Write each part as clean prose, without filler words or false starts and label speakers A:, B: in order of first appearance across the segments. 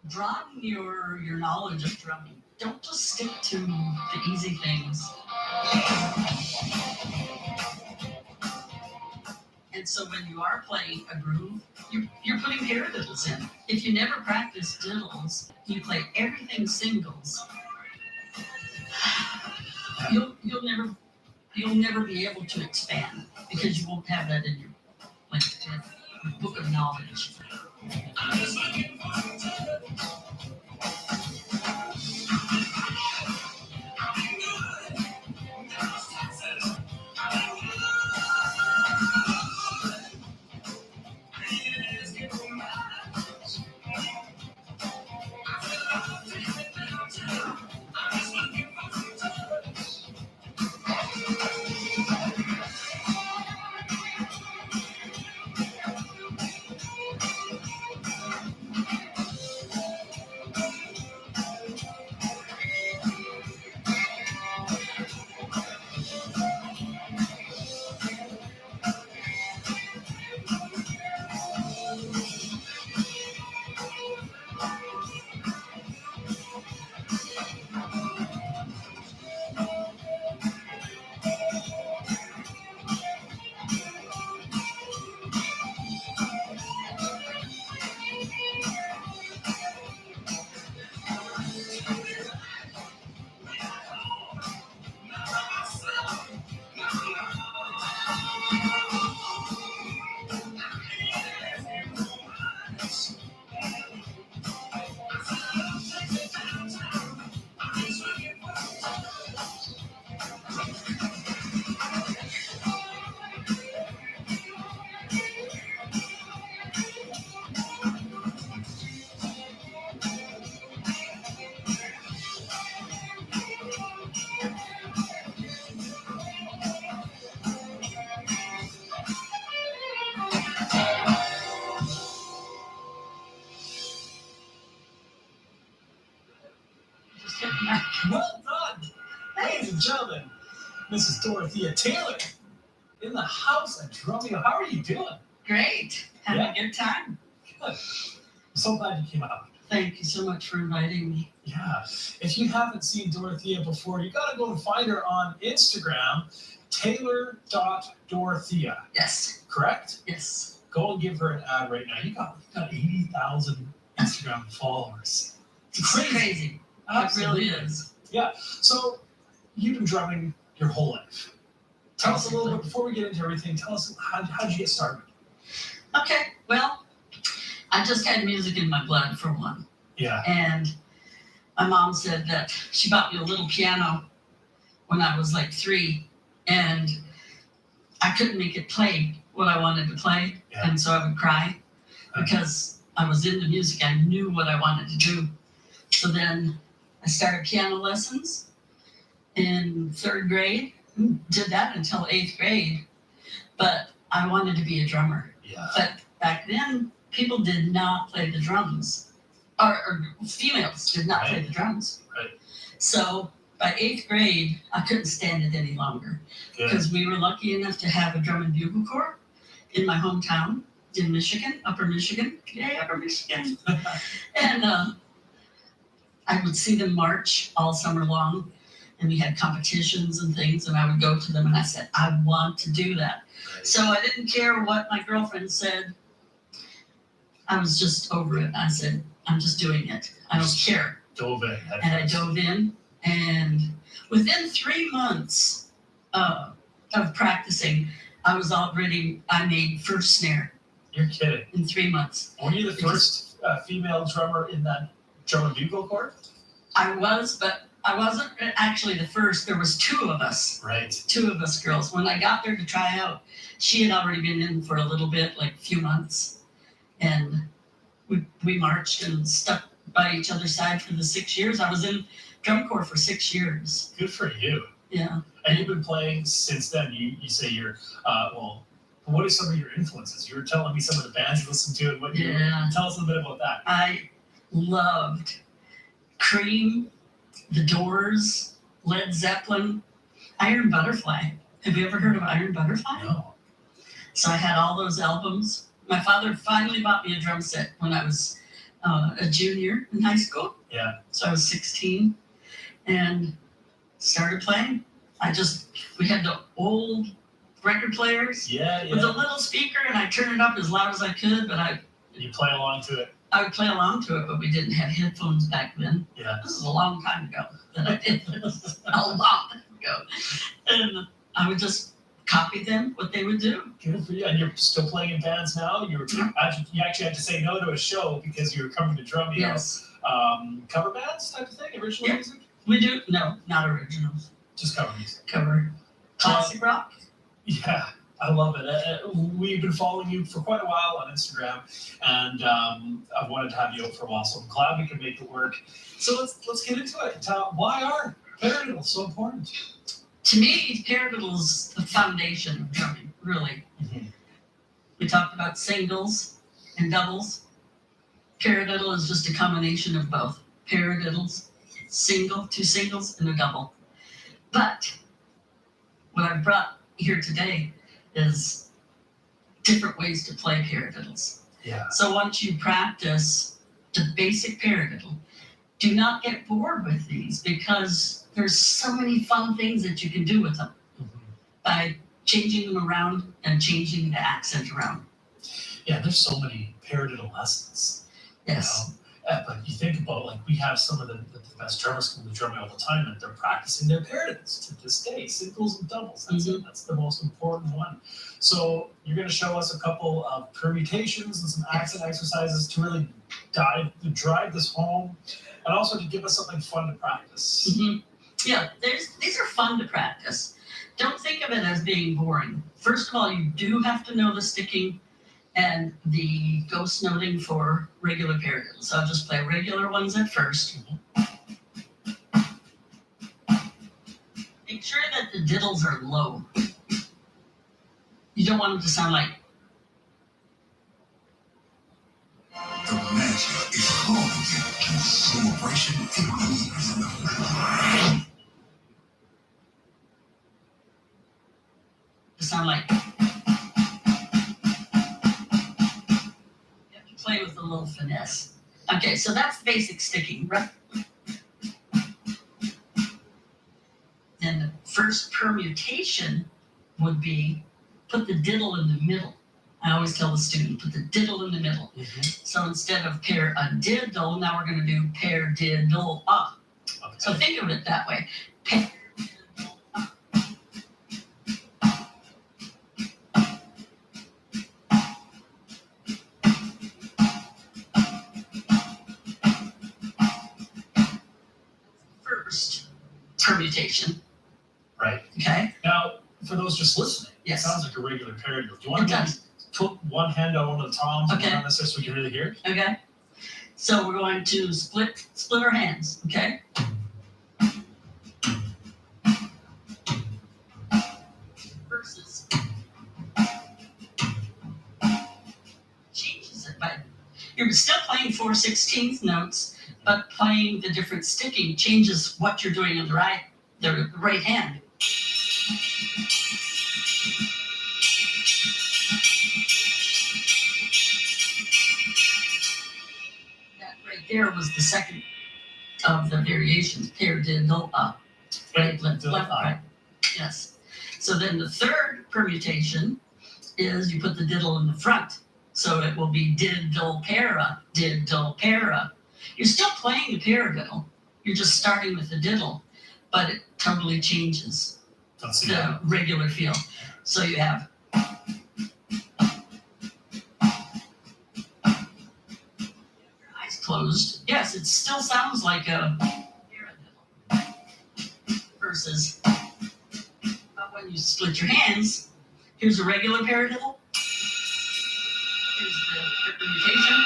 A: broaden your knowledge of drumming. Don't just stick to the easy things. And so when you are playing a groove, you're putting paradiddles in. If you never practice diddles, you play everything singles, you'll never be able to expand because you won't have that in your like book of knowledge.
B: Well done, ladies and gentlemen. Mrs. Dorothea Taylor in the house at Drumming. How are you doing?
A: Great. Having a good time.
B: Good. I'm so glad you came out.
A: Thank you so much for inviting me.
B: Yeah. If you haven't seen Dorothea before, you got to go and find her on Instagram, Taylor.Dorothea.
A: Yes.
B: Correct?
A: Yes.
B: Go and give her an ad right now. You got 80,000 Instagram followers.
A: It's crazy. Absolutely. It really is.
B: Yeah. So you've been drumming your whole life. Tell us a little bit, before we get into everything, tell us how did you get started?
A: Okay. Well, I just had music in my blood, for one.
B: Yeah.
A: And my mom said that she bought me a little piano when I was like 3, and I couldn't make it play what I wanted to play. Yeah. And so I would cry because I was into music. I knew what I wanted to do. So then I started piano lessons in 3rd grade. Did that until 8th grade. But I wanted to be a drummer.
B: Yeah.
A: But back then, people did not play the drums. Or females did not play the drums.
B: Right.
A: So by 8th grade, I couldn't stand it any longer. Because we were lucky enough to have a drum and bugle corps in my hometown in Michigan, Upper Michigan. Yay, Upper Michigan. And I would see them march all summer long. And we had competitions and things, and I would go to them, and I said, I want to do that. Right. So I didn't care what my girlfriend said. I was just over it. I said, I'm just doing it. I don't care.
B: Dove in.
A: And I dove in, and within 3 months of practicing, I made first snare.
B: You're kidding.
A: In 3 months.
B: Were you the first female drummer in that drum and bugle corps?
A: I was, but I wasn't actually the first. There was 2 of us.
B: Right.
A: 2 of us girls. When I got there to try out, she had already been in for a little bit, like a few months. And we marched and stuck by each other's side for the 6 years. I was in drum corps for 6 years.
B: Good for you.
A: Yeah.
B: And you've been playing since then. You say you're, what are some of your influences? You were telling me some of the bands you listen to and what you tell us a little bit about that.
A: I loved Cream, The Doors, Led Zeppelin, Iron Butterfly. Have you ever heard of Iron Butterfly?
B: No.
A: So I had all those albums. My father finally bought me a drum set when I was a junior in high school.
B: Yeah.
A: So I was 16 and started playing. We had the old record players
B: Yeah,
A: with a
B: yeah.
A: little speaker, and I turned it up as loud as I could, but
B: You play along to it.
A: I would play along to it, but we didn't have headphones back then.
B: Yeah.
A: This is a long time ago that I did this. A long time ago. And I would just copy them, what they would do.
B: Good for you. And you're still playing in bands now? You actually had to say no to a show because you were coming to drum,
A: Yes.
B: cover bands type of thing? Original
A: Yeah.
B: music?
A: We do, no, not originals.
B: Just cover music.
A: Cover classic rock.
B: Yeah, I love it. We've been following you for quite a while on Instagram, and I've wanted to have you out for a while, so I'm glad we can make it work. So let's get into it. Why are paradiddles so important?
A: To me, paradiddle's the foundation of drumming, really.
B: Mm-hmm.
A: We talked about singles and doubles. Paradiddle is just a combination of both. Paradiddles, two singles and a double. But what I brought here today is different ways to play paradiddles.
B: Yeah.
A: So once you practice the basic paradiddle, do not get bored with these because there's so many fun things that you can do with them by changing them around and changing the accent around.
B: Yeah, there's so many paradiddle lessons.
A: Yes.
B: But you think about, like, we have some of the best drummers come to drum me all the time, and they're practicing their paradiddles to this day, singles and doubles. That's it. That's the most important one. So you're going to show us a couple of permutations and some accent exercises to really drive this home, and also to give us something fun to practice.
A: Mm-hmm. Yeah, these are fun to practice. Don't think of it as being boring. First of all, you do have to know the sticking and the ghost noting for regular paradiddles. So I'll just play regular ones at first. Make sure that the diddles are low. You don't want them to sound like.
C: The magic is calling you to celebration and blues.
A: To sound like. Play with a little finesse. Okay, so that's basic sticking, right? Then the first permutation would be put the diddle in the middle. I always tell the student, put the diddle in the middle.
B: Mm-hmm.
A: So instead of paradiddle, now we're going to do paradiddle up.
B: Okay.
A: So think of it that way. Permutation.
B: Right.
A: Okay.
B: Now, for those just listening,
A: yes.
B: It sounds like a regular paradiddle. Do you want to
A: does.
B: put one hand on one of the toms
A: okay.
B: and one on this so we can really hear it?
A: Okay. So we're going to split our hands. Okay. Versus changes it, but you're still playing 4/16 notes. But playing the different sticking changes what you're doing on the right hand. That right there was the second of the variations. Paradiddle up, right, left, right. Yes. So then the third permutation is you put the diddle in the front. So it will be diddle para, diddle para. You're still playing the paradiddle. You're just starting with the diddle, but it totally changes the regular feel. So you have your eyes closed. Yes, it still sounds like a paradiddle. Versus, but when you split your hands, here's a regular paradiddle. Here's the permutation.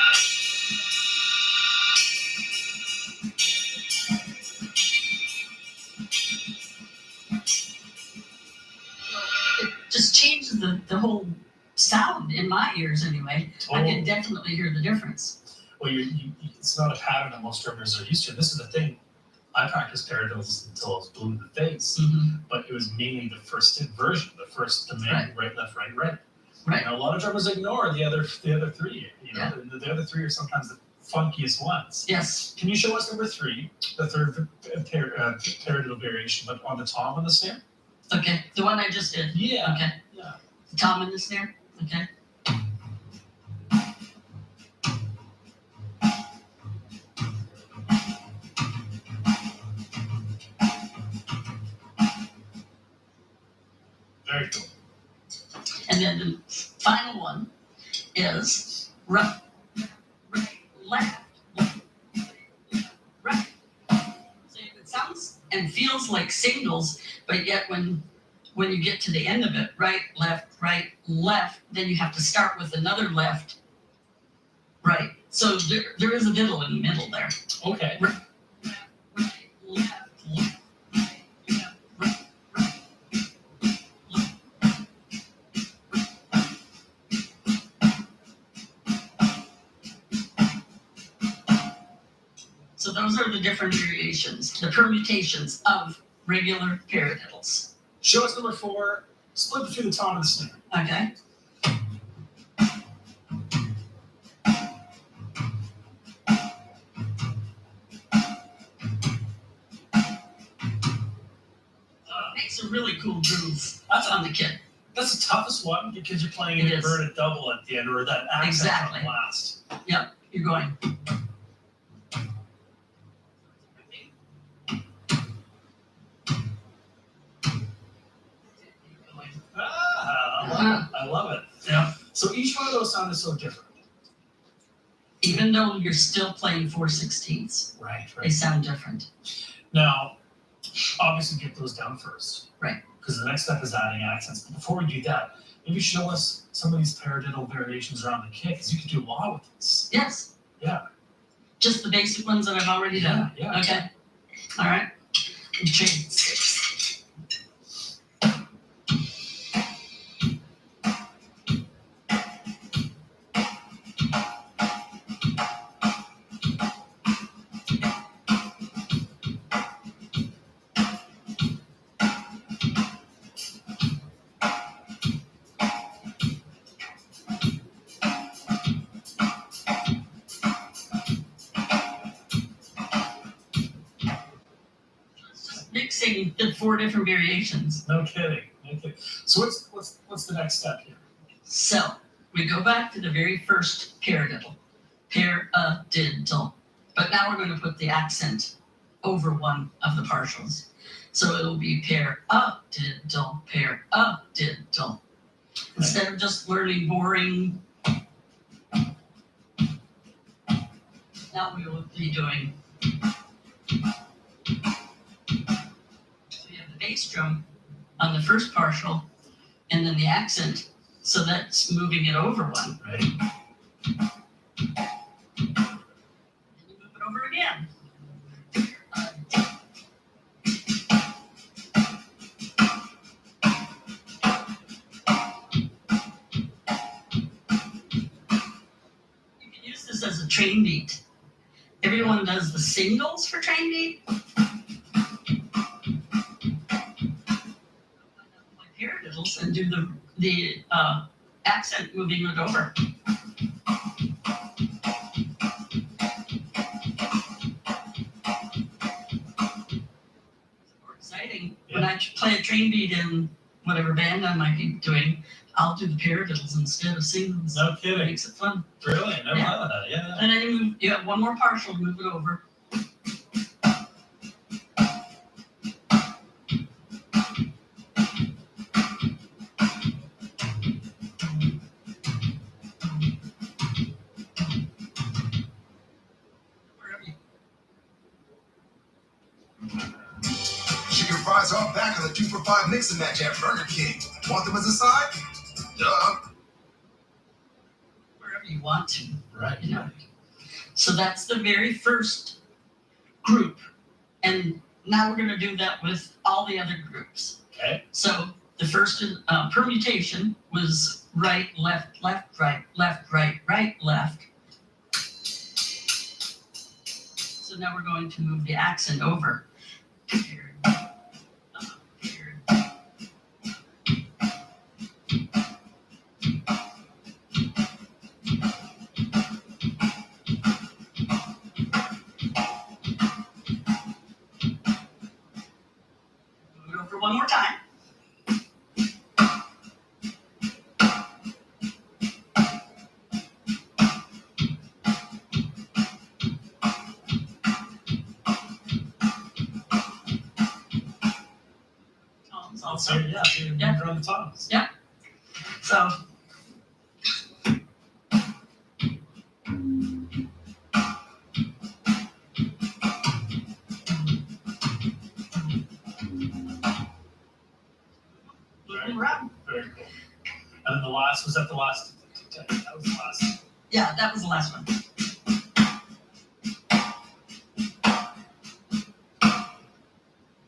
A: Just changes the whole sound in my ears anyway. Totally. I can definitely hear the difference.
B: Well, it's not a pattern that most drummers are used to. This is the thing. I practiced paradiddles until I was blue in the face, but it was mainly the first version, the main right, left, right, right.
A: Right.
B: And a lot of drummers ignore the other three. You know, the other three are sometimes funkiest ones.
A: Yes.
B: Can you show us number 3, the third paradiddle variation, but on the tom and the snare?
A: Okay. The one I just did.
B: Yeah.
A: Okay.
B: Yeah.
A: The tom and the snare. Okay.
B: Very cool.
A: And then the final one is right, left, right. So it sounds and feels like singles, but yet when you get to the end of it, right, left, then you have to start with another left, right. So there is a diddle in the middle there.
B: Okay.
A: Right, left, right, right. So those are the different variations, the permutations of regular paradiddles.
B: Show us number 4, split between the tom and the snare.
A: Okay. Makes a really cool groove on the kit.
B: That's the toughest one because you're playing
A: It
B: an
A: is.
B: inverted double at the end, or that accent
A: Exactly.
B: on last.
A: Yep, you're going.
B: I love it.
A: Yeah.
B: So each one of those sounded so different.
A: Even though you're still playing 4/16ths,
B: Right,
A: they sound different.
B: Now, obviously get those down first.
A: Right.
B: Because the next step is adding accents. But before we do that, maybe show us some of these paradiddle variations around the kit, because you can do a lot with this.
A: Yes.
B: Yeah.
A: Just the basic ones that I've already done.
B: Yeah.
A: Okay. All right. Chain 6. Mixing the 4 different variations.
B: No kidding. So what's the next step here?
A: So we go back to the very first paradiddle. Paradiddle. But now we're going to put the accent over one of the partials. So it'll be paradiddle, paradiddle. Instead of just learning boring. Now we will be doing. Bass drum on the first partial, and then the accent, so that's moving it over one.
B: Right.
A: And you move it over again. You can use this as a train beat. Everyone does the singles for train beat. Paradiddles and do the accent moving it over. More exciting.
B: Yeah.
A: When I play a train beat in whatever band I might be doing, I'll do the paradiddles instead of singles.
B: No
A: It
B: kidding.
A: makes it fun.
B: Brilliant. I
A: Yeah.
B: love that. Yeah.
A: And then you have one more partial, move it over.
C: Chicken fries are back on the 2 for $5 mix and match at Burger King. Want them as a side? Duh.
A: Wherever you want to.
B: Right.
A: You know. So that's the very first group. And now we're going to do that with all the other groups.
B: Okay.
A: So the first permutation was right, left, left, right, left, right, right, left. So now we're going to move the accent over.
B: So you're
A: Yeah.
B: around the toms.
A: So moving around.
B: Very cool. And then the last, was that the last? That was the last.
A: Yeah, that was the last one.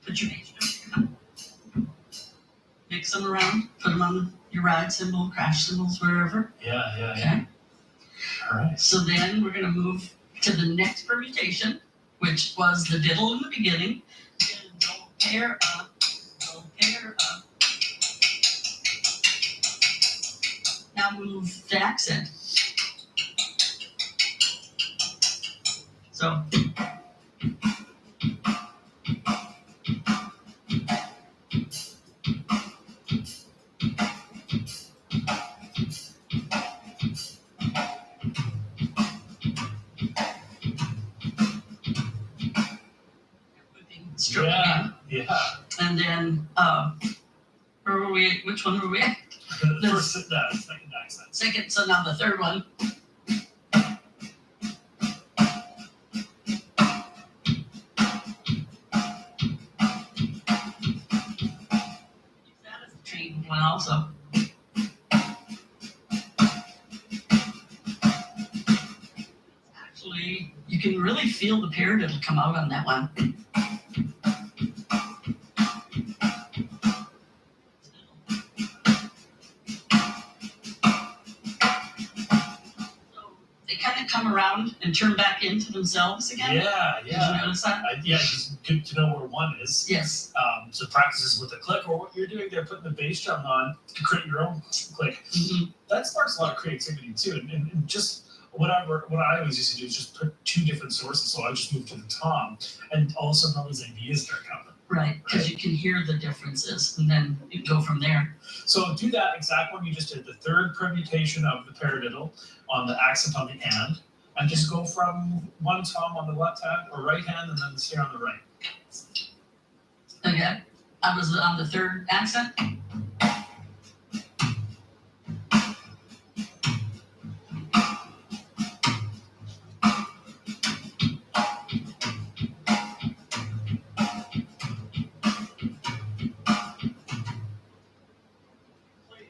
A: Put your mix them around, put them on your ride cymbal, crash cymbals, wherever.
B: Yeah.
A: Okay.
B: All right.
A: So then we're going to move to the next permutation, which was the diddle in the beginning. Don't pair up, don't pair up. Now move the accent. So stroke again.
B: Yeah.
A: And then where were we? Which one were we at?
B: The first, second accent.
A: Second, so now the third one. That is a trained one also. Actually, you can really feel the paradiddle come out on that one. They kind of come around and turn back into themselves again.
B: Yeah.
A: Did you notice that?
B: It's good to know where one is.
A: Yes.
B: So practices with the click, or what you're doing there, putting the bass drum on to create your own click.
A: Mm-hmm.
B: That sparks a lot of creativity too. And just what I always used to do is just put two different sources. So I just moved to the tom, and all of a sudden all these ideas start coming.
A: Right, because you can hear the differences, and then you go from there.
B: So do that exact one you just did, the third permutation of the paradiddle on the accent on the and just go from one tom on the left hand or right hand, and then the snare on the right.
A: Okay, I was on the third accent.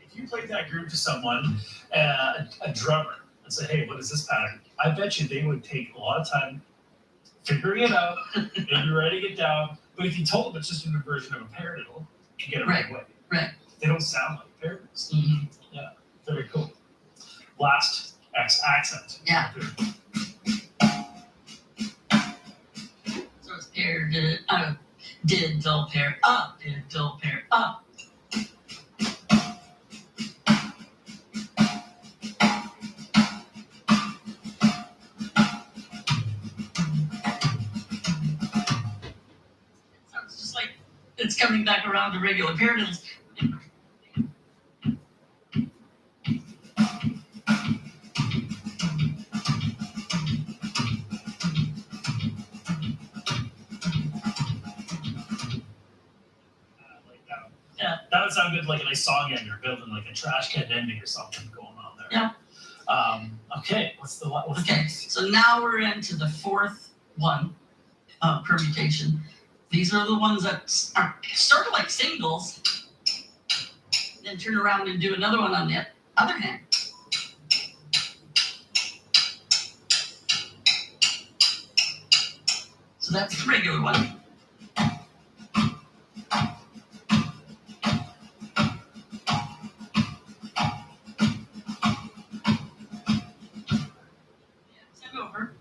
B: If you played that groove to someone, a drummer, and say, hey, what is this pattern? I bet you they would take a lot of time figuring it out, maybe writing it down. But if you told them it's just a new version of a paradiddle, you get it right away.
A: Right.
B: They don't sound like paradiddles.
A: Mm-hmm.
B: Very cool. Last accent.
A: Yeah. So it's pair, did, dull, pair, up, did, dull, pair, up. Sounds just like it's coming back around to regular paradiddles.
B: That would sound good like a nice song ending or building like a trash can ending or something going on there.
A: Yeah.
B: Okay, what's
A: Okay,
B: next?
A: so now we're into the fourth one, permutation. These are the ones that are sort of like singles, then turn around and do another one on the other hand. So that's the regular one. Send over.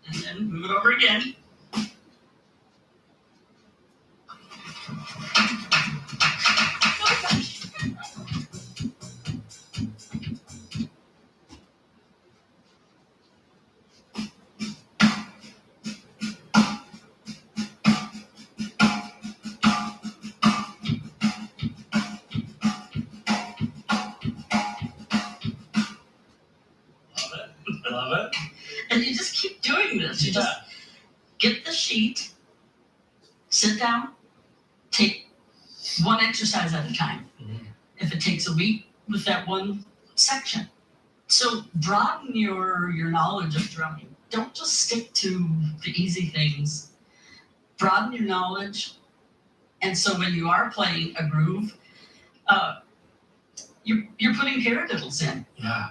A: And then move it over again. And you just keep doing this. You just get the sheet, sit down, take one exercise at a time.
B: Mhm.
A: If it takes a week with that one section. So broaden your knowledge of drumming. Don't just stick to the easy things. Broaden your knowledge. And so when you are playing a groove, you're putting paradiddles in.
B: Yeah.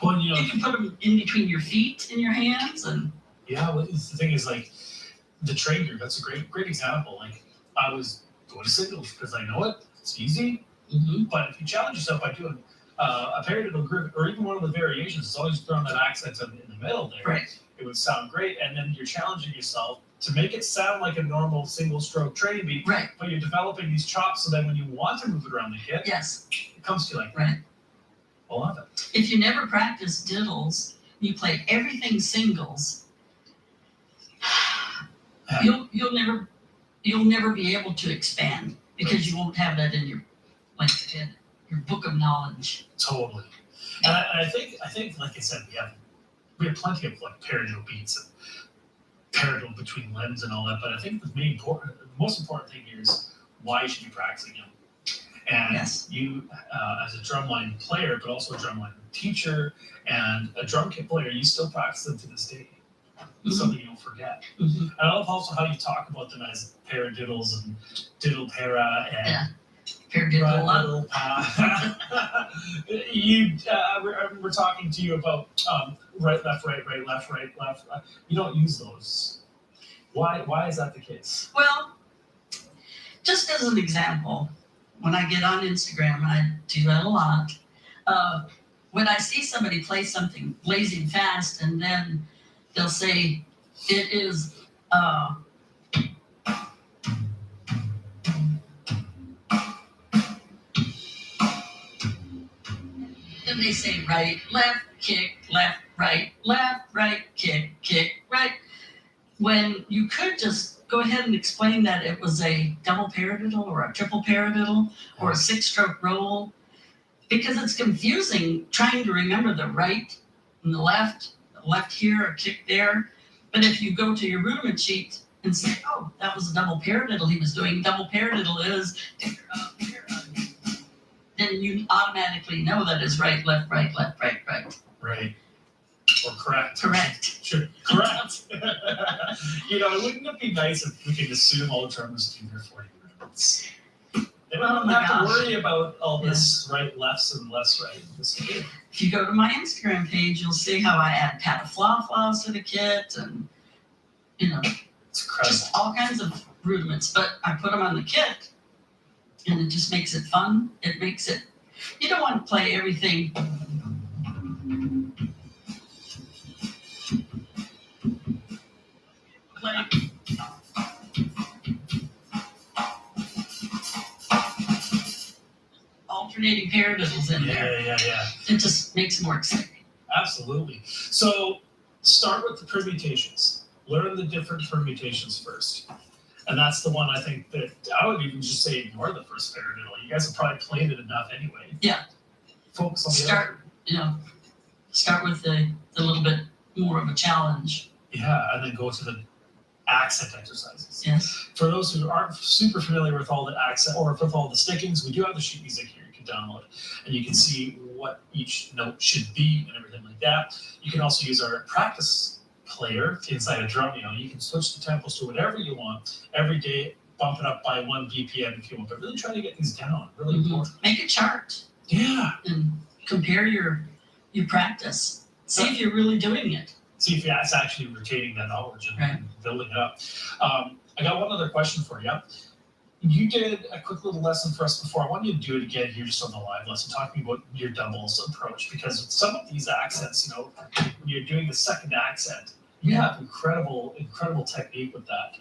B: Well, you know,
A: You can put them in between your feet and your hands, and
B: yeah. Well, the thing is, like, the train group. That's a great example. Like, I was going to singles because I know it. It's easy. But if you challenge yourself by doing a paradiddle groove, or even one of the variations, it's always throwing that accent in the middle there.
A: right,
B: It would sound great, and then you're challenging yourself to make it sound like a normal single stroke train beat.
A: right,
B: But you're developing these chops, so then when you want to move it around the kit,
A: yes,
B: it comes to you like,
A: right.
B: I love it.
A: If you never practice diddles, you play everything singles. You'll never be able to expand because you won't have that in your your book of knowledge.
B: Totally. And I think, like I said, we have plenty of like paradiddle beats and paradiddle between limbs and all that. But I think the most important thing here is why you should be practicing them. And
A: Yes.
B: you, as a drumline player, but also a drumline teacher and a drum kit player, you still practice them to this day. It's something you don't forget.
A: Mhm.
B: And I love also how you talk about them as paradiddles and diddle para and
A: Yeah. Paradiddle love.
B: diddle pa. We're talking to you about right, left, right, left, right, left. You don't use those. Why is that the case?
A: Well, just as an example, when I get on Instagram, and I do that a lot, when I see somebody play something blazing fast and then they'll say it is then they say right, left, kick, left, right, kick, right. When you could just go ahead and explain that it was a double paradiddle or a triple paradiddle or a 6-stroke roll, because it's confusing trying to remember the right and the left here, a kick there. But if you go to your rudiment sheet and say, oh, that was a double paradiddle he was doing, double paradiddle is then you automatically know that is right, left, right.
B: Right. Or correct.
A: Correct.
B: Sure. Correct. Wouldn't it be nice if we could assume all drummers do their 40 rudiments? They don't
A: my
B: have
A: gosh.
B: to worry about all this right, lefts, and lefts, right.
A: If you go to my Instagram page, you'll see how I add pataflaws to the kit and,
B: It's incredible.
A: just all kinds of rudiments. But I put them on the kit and it just makes it fun. It makes it, you don't want to play everything. Like, alternating paradiddles in there.
B: Yeah.
A: It just makes it more exciting.
B: Absolutely. So start with the permutations. Learn the different permutations first. And that's the one I think that I would even just say ignore the first paradiddle. You guys have probably played it enough anyway.
A: Yeah.
B: Focus on the other.
A: Start with the little bit more of a challenge.
B: Yeah, and then go to the accent exercises.
A: Yes.
B: For those who aren't super familiar with all the accent or with all the stickings, we do have the sheet music here you can download, and you can see what each note should be and everything like that. You can also use our practice player inside a drum. You can switch the tempos to whatever you want every day. Bump it up by 1 BPM if you want, but really try to get these down. Really important.
A: Make a chart
B: Yeah.
A: and compare your practice. See if you're really doing it.
B: See if it's actually retaining that knowledge and
A: Right.
B: building it up. I got one other question for you. You did a quick little lesson for us before. I want you to do it again here just on the live lesson, talking about your doubles approach, because some of these accents, when you're doing the second accent, you have incredible technique with that.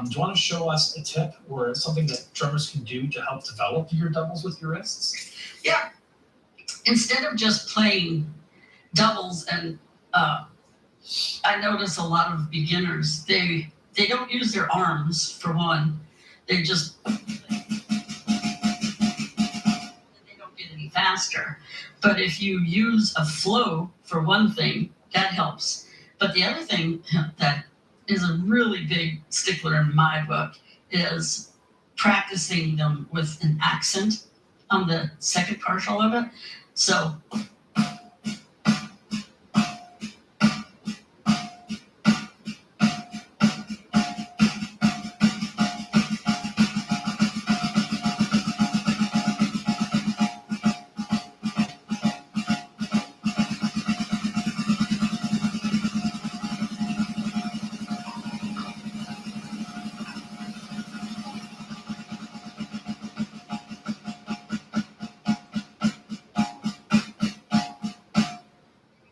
B: Do you want to show us a tip or something that drummers can do to help develop your doubles with your wrists?
A: Yeah. Instead of just playing doubles, and I notice a lot of beginners, they don't use their arms for one. They just they don't get any faster. But if you use a flow for one thing, that helps. But the other thing that is a really big stickler in my book is practicing them with an accent on the second partial of it. So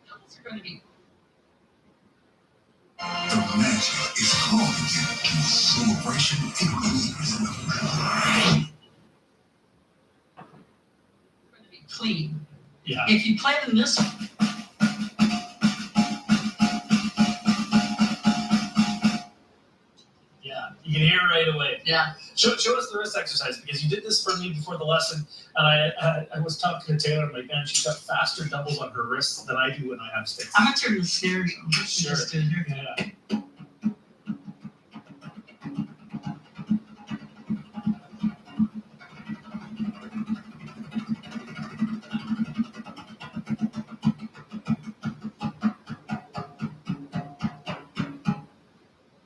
A: doubles are going to be
C: The magic is calling you to a celebration and believers in the family.
A: going to be clean.
B: Yeah.
A: If you play them this
B: Yeah. You can hear right away.
A: yeah.
B: Show us the wrist exercise, because you did this for me before the lesson, and I was talking to Taylor. I'm like, man, she's got faster doubles on her wrists than I do when I have sticks.
A: I'm gonna turn the snares on.
B: Sure.
A: Just do it here.
B: Yeah.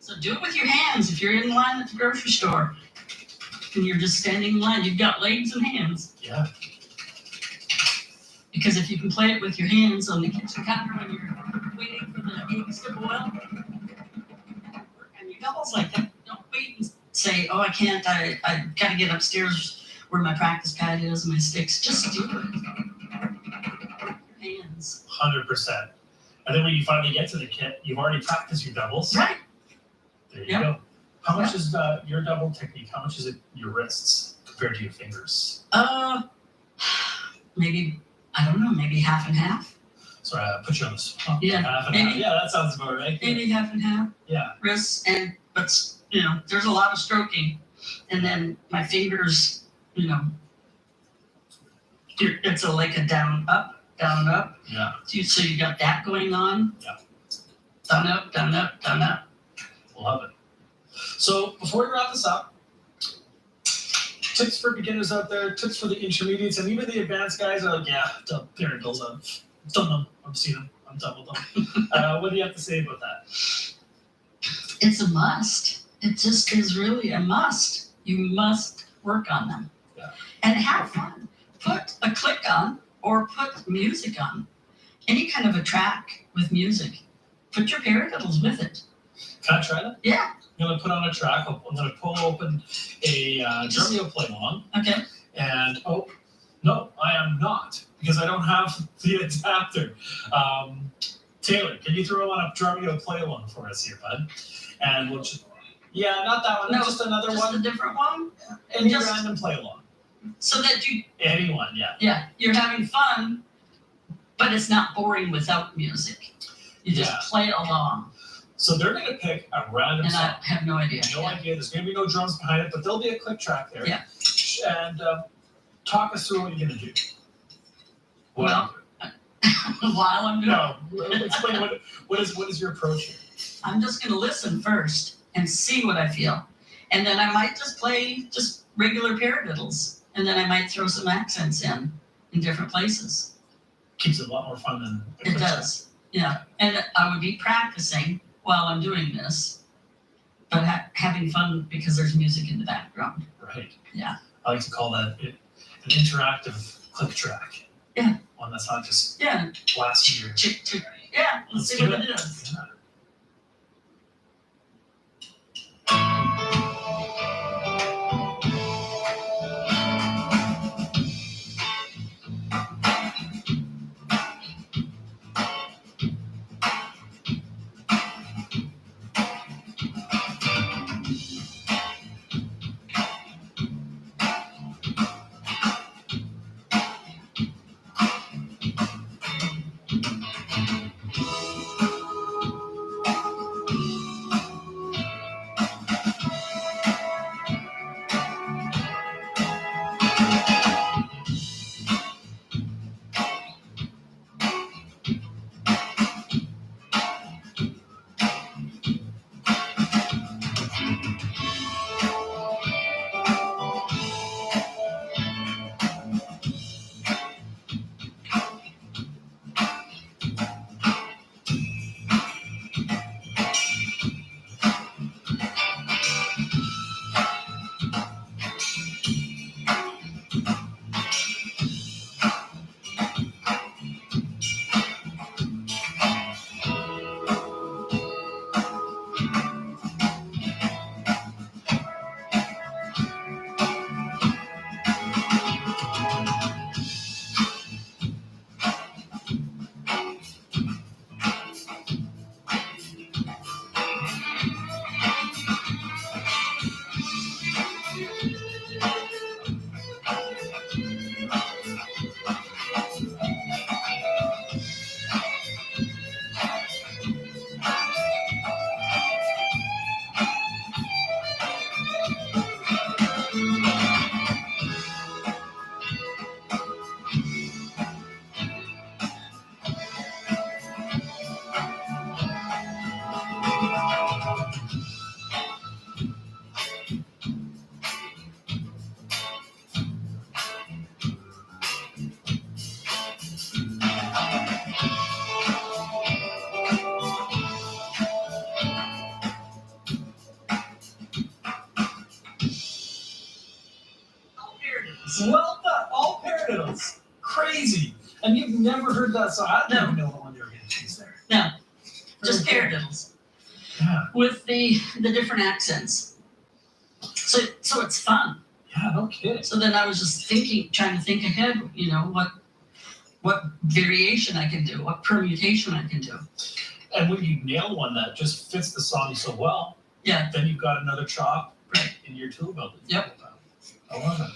A: So do it with your hands. If you're in line at the grocery store and you're just standing in line, you've got legs and hands.
B: Yeah.
A: Because if you can play it with your hands on the kitchen counter when you're waiting for the eggs to boil, and you doubles like that, don't wait and say, oh, I can't, I gotta get upstairs where my practice pad is, my sticks. Just do it. Your hands.
B: 100%. And then when you finally get to the kit, you've already practiced your doubles.
A: Right.
B: There you
A: Yep.
B: go. How much is your double technique? How much is it your wrists compared to your fingers?
A: Maybe, I don't know, maybe half and half.
B: Sorry, I put you on the spot.
A: Yeah,
B: Half and
A: maybe.
B: half. Yeah, that sounds about right.
A: Maybe half and half.
B: Yeah.
A: Wrists but there's a lot of stroking, and then my fingers, it's like a down up.
B: Yeah.
A: So you got that going on.
B: Yeah.
A: Down up, down up, down up.
B: Love it. So before we wrap this up, tips for beginners out there, tips for the intermediates, and even the advanced guys are like, yeah, miracles. I've done them. I've seen them. I'm done with them. What do you have to say about that?
A: It's a must. It just is really a must. You must work on them.
B: Yeah.
A: And have fun. Put a click on or put music on. Any kind of a track with music. Put your paradiddles with it.
B: Can I try that?
A: Yeah.
B: I'm going to put on a track. I'm going to pull open a Drumeo play along.
A: Okay.
B: And, oh, no, I am not, because I don't have the adapter. Taylor, can you throw on a Drumeo play along for us here, bud? And we'll just, yeah, not that one,
A: No,
B: just another
A: Just
B: one.
A: a different one.
B: Any
A: just-
B: random play along.
A: So that
B: Anyone, yeah.
A: you're having fun, but it's not boring without music. You just
B: Yeah.
A: play along.
B: So they're going to pick a random
A: And
B: song.
A: I have no idea.
B: No idea. There's going to be no drums behind it, but there'll be a click track there.
A: Yeah.
B: And talk us through what you're going to do.
A: Well, While I'm doing
B: No, explain what is your approach here?
A: I'm just gonna listen first and see what I feel. And then I might just play just regular paradiddles. And then I might throw some accents in different places.
B: Keeps it a lot more fun than a
A: It
B: quick track.
A: does, yeah. And I would be practicing while I'm doing this, but having fun because there's music in the background.
B: Right.
A: Yeah.
B: I like to call that an interactive click track.
A: Yeah.
B: One that's not just
A: Yeah,
B: blasting your.
A: chick, chick. Yeah, let's see
B: do
A: what it is.
B: Yeah. heard that song. I
A: No.
B: didn't even know what one they were going to choose there.
A: No, just
B: Very cool.
A: paradiddles
B: Yeah,
A: with the different accents. So it's fun.
B: yeah, no kidding.
A: So then I was just trying to think ahead, what variation I can do, what permutation I can do.
B: And when you nail one that just fits the song so well,
A: Yeah.
B: then you've got another chop
A: Right.
B: in your tool belt.
A: Yep.
B: I love it.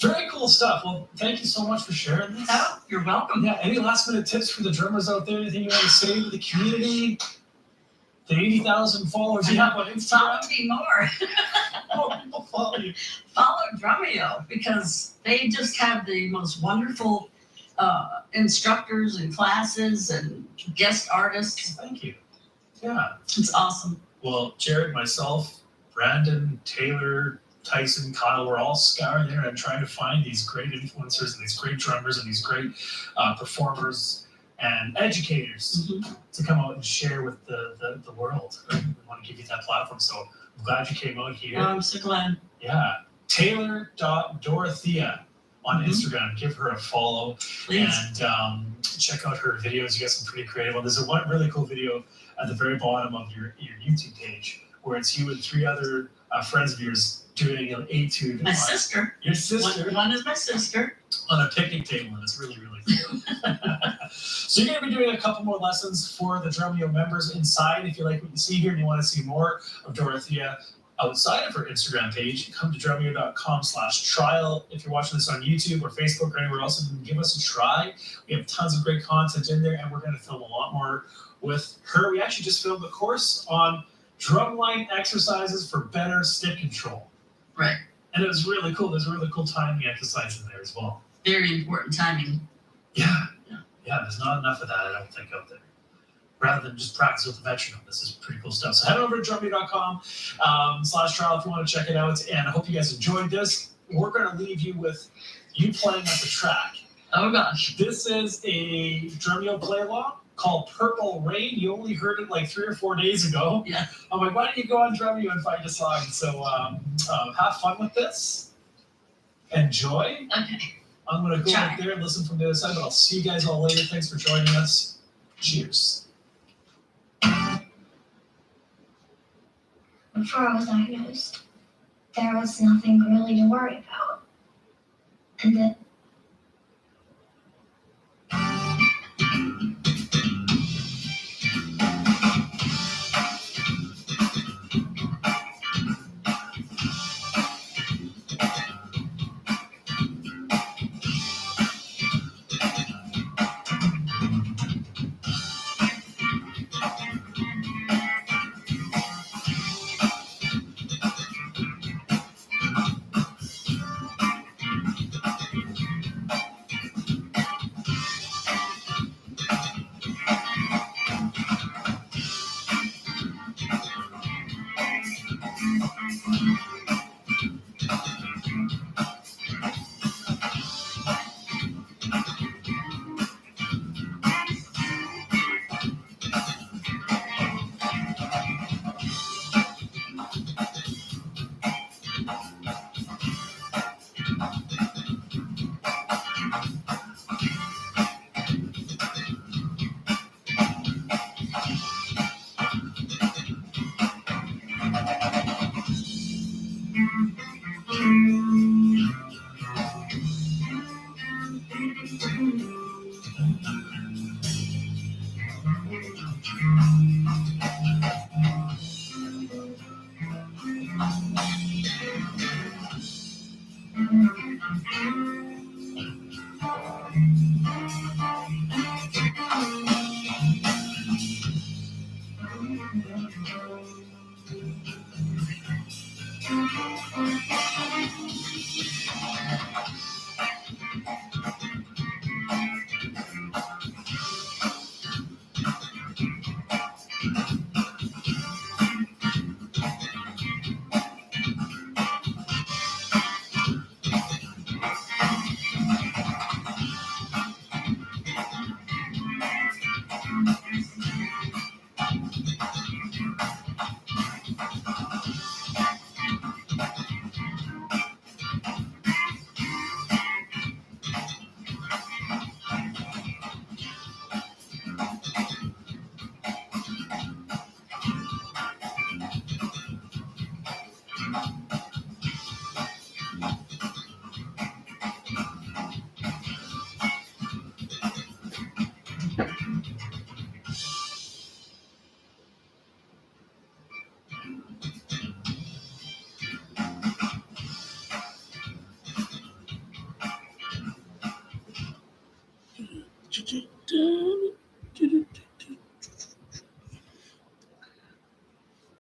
B: Very cool stuff. Well, thank you so much for sharing this.
A: Oh, you're welcome.
B: Yeah, any last minute tips for the drummers out there? Anything you want to say to the community? The 80,000 followers you have on
A: Follow
B: Instagram?
A: me more.
B: More people follow you.
A: Follow Drumeo because they just have the most wonderful instructors and classes and guest artists.
B: Thank you. Yeah.
A: It's awesome.
B: Well, Jared, myself, Brandon, Taylor, Tyson, Kyle, we're all scouring there and trying to find these great influencers and these great drummers and these great performers and educators to come out and share with the world. Right? We want to give you that platform. So I'm glad you came out here.
A: Oh, I'm so glad.
B: Yeah. Taylor.Dorothea on Instagram. Give her a follow.
A: Please.
B: And check out her videos. You got some pretty creative ones. There's one really cool video at the very bottom of your YouTube page where it's you and 3 other friends of yours doing an etude.
A: My
B: on
A: sister.
B: Your sister
A: One is my sister.
B: on a picnic table, and it's really, really cool. So you're going to be doing a couple more lessons for the Drumeo members inside. If you like what you see here and you want to see more of Dorothea outside of her Instagram page, come to drumeo.com/trial. If you're watching this on YouTube or Facebook or anywhere else, and give us a try. We have tons of great content in there, and we're going to film a lot more with her. We actually just filmed a course on drumline exercises for better stick control.
A: Right.
B: And it was really cool. There's a really cool timing exercise in there as well.
A: Very important timing.
B: Yeah.
A: Yeah.
B: Yeah, there's not enough of that, I don't think, out there. Rather than just practice with the metronome. This is pretty cool stuff. So head over to drumeo.com/trial if you want to check it out. And I hope you guys enjoyed this. We're going to leave you with you playing at the track.
A: Oh gosh.
B: This is a Drumeo play along called Purple Rain. You only heard it like 3 or 4 days ago.
A: Yeah.
B: I'm like, why don't you go on Drumeo and find a song? So have fun with this. Enjoy.
A: Okay.
B: I'm going to go
A: Try.
B: out there and listen from the other side, but I'll see you guys all later. Thanks for joining us. Cheers.
D: Before I was diagnosed, there was nothing really to worry about. And then
B: Thank you.